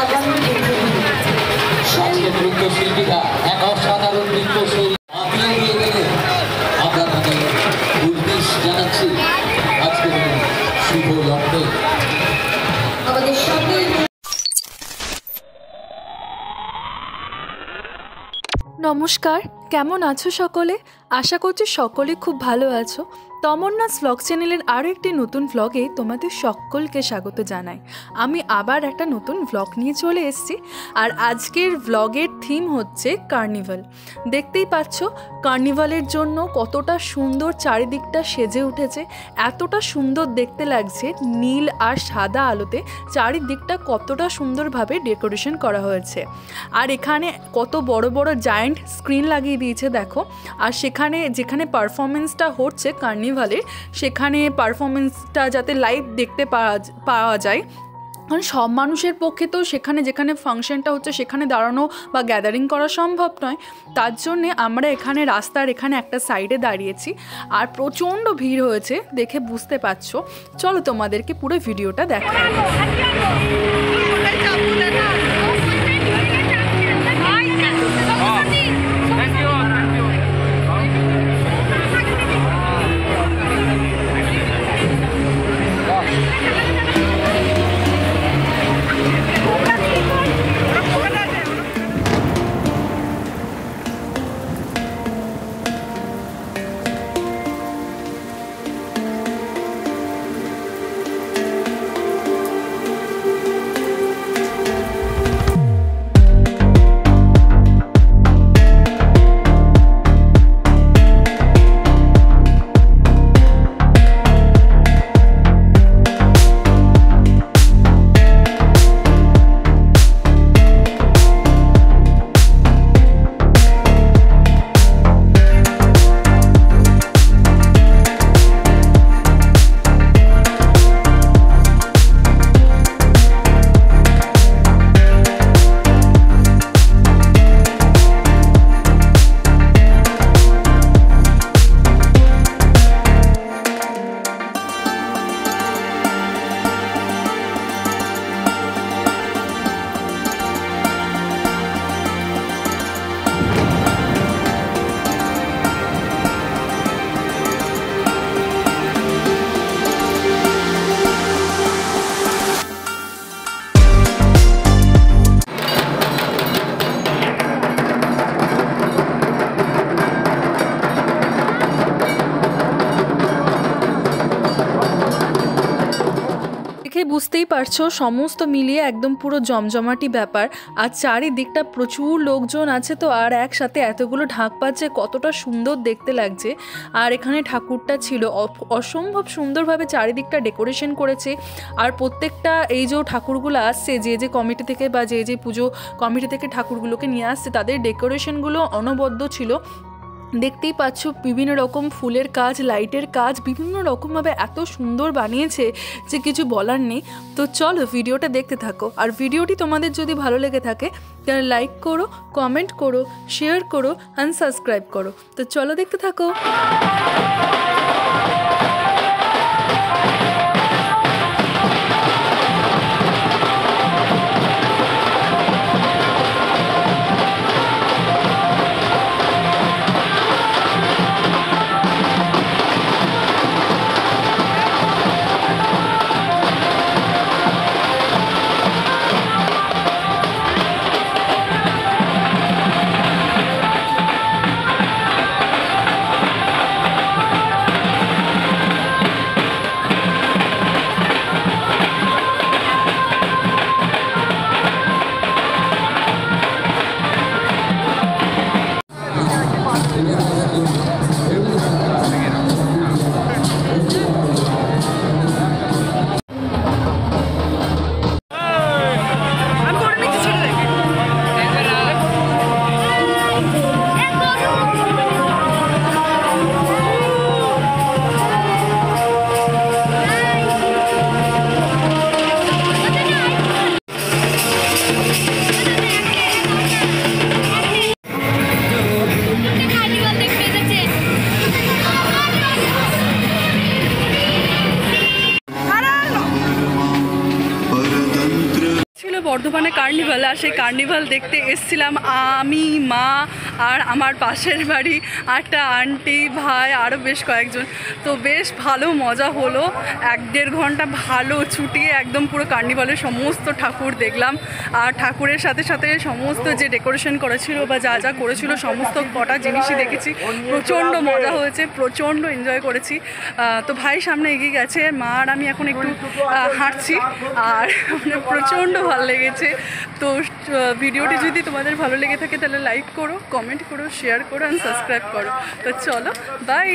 আজকে নৃত্যশিল্পীরা এক অসাধারণ নৃত্যশৈলী মাতিয়ে দিয়ে গেলে আমরা তাদের উদ্দেশ জানাচ্ছি আজকে শুভ লগ্নে আমাদের সকল। নমস্কার, কেমন আছো সকলে? আশা করছি সকলে খুব ভালো আছো। তমন্নাস ভ্লগ চ্যানেলের আরও একটি নতুন ভ্লগে তোমাদের সকলকে স্বাগত জানাই। আমি আবার একটা নতুন ভ্লগ নিয়ে চলে এসেছি, আর আজকের ভ্লগের থিম হচ্ছে কার্নিভাল। দেখতেই পাচ্ছ কার্নিভালের জন্য কতটা সুন্দর চারিদিকটা সেজে উঠেছে, এতটা সুন্দর দেখতে লাগছে। নীল আর সাদা আলোতে চারিদিকটা কতটা সুন্দরভাবে ডেকোরেশন করা হয়েছে। আর এখানে কত বড় বড় জায়ান্ট স্ক্রিন লাগিয়ে দিয়েছে দেখো। আর সেখানে যেখানে পারফরমেন্সটা হচ্ছে কার্নিভালের, সেখানে পারফরমেন্সটা যাতে লাইভ দেখতে পাওয়া যায়। কারণ সব মানুষের পক্ষে তো সেখানে যেখানে ফাংশনটা হচ্ছে সেখানে দাঁড়ানো বা গ্যাদারিং করা সম্ভব নয়। তার জন্যে আমরা এখানে রাস্তার এখানে একটা সাইডে দাঁড়িয়েছি, আর প্রচণ্ড ভিড় হয়েছে দেখে বুঝতে পারছো। চলো তোমাদেরকে পুরো ভিডিওটা দেখাই। বুঝতেই পারছো সমস্ত মিলিয়ে একদম পুরো জমজমাটি ব্যাপার। আর চারিদিকটা প্রচুর লোকজন আছে, তো আর একসাথে এতগুলো ঢাক পাচ্ছে কতটা সুন্দর দেখতে লাগছে। আর এখানে ঠাকুরটা ছিল অসম্ভব সুন্দরভাবে চারিদিকটা ডেকোরেশন করেছে। আর প্রত্যেকটা এই যে ঠাকুরগুলো আসছে, যে যে কমিটি থেকে বা যে যে পুজো কমিটি থেকে ঠাকুরগুলোকে নিয়ে আসছে, তাদের ডেকোরেশনগুলো অনবদ্য ছিল। দেখতেই পাচ্ছ বিভিন্ন রকম ফুলের কাজ, লাইটের কাজ বিভিন্ন রকমভাবে এত সুন্দর বানিয়েছে যে কিছু বলার নেই। তো চলো ভিডিওটা দেখতে থাকো। আর ভিডিওটি তোমাদের যদি ভালো লেগে থাকে তাহলে লাইক করো, কমেন্ট করো, শেয়ার করো, অ্যান্ড সাবস্ক্রাইব করো। তো চলো দেখতে থাকো। বর্ধমানে কার্নিভাল, আর সেই কার্নিভাল দেখতে এসছিলাম আমি, মা আর আমার পাশের বাড়ি একটা আন্টি, ভাই, আরও বেশ কয়েকজন। তো বেশ ভালো মজা হলো, 1-1.5 ঘন্টা ভালো ছুটিয়ে একদম পুরো কার্নিভালের সমস্ত ঠাকুর দেখলাম। আর ঠাকুরের সাথে সাথে সমস্ত যে ডেকোরেশন করেছিল বা যা যা করেছিল সমস্ত কটা জিনিসই দেখেছি। প্রচণ্ড মজা হয়েছে, প্রচণ্ড এনজয় করেছি। তো ভাই সামনে এগিয়ে গেছে, মা আর আমি এখন একটু হাঁটছি, আর মানে প্রচণ্ড ভালো লেগেছে। তো ভিডিওটি যদি তোমাদের ভালো লেগে থাকে তাহলে লাইক করো, কমেন্ট করো, শেয়ার করো, অ্যান্ড সাবস্ক্রাইব করো। তো চলো, বাই।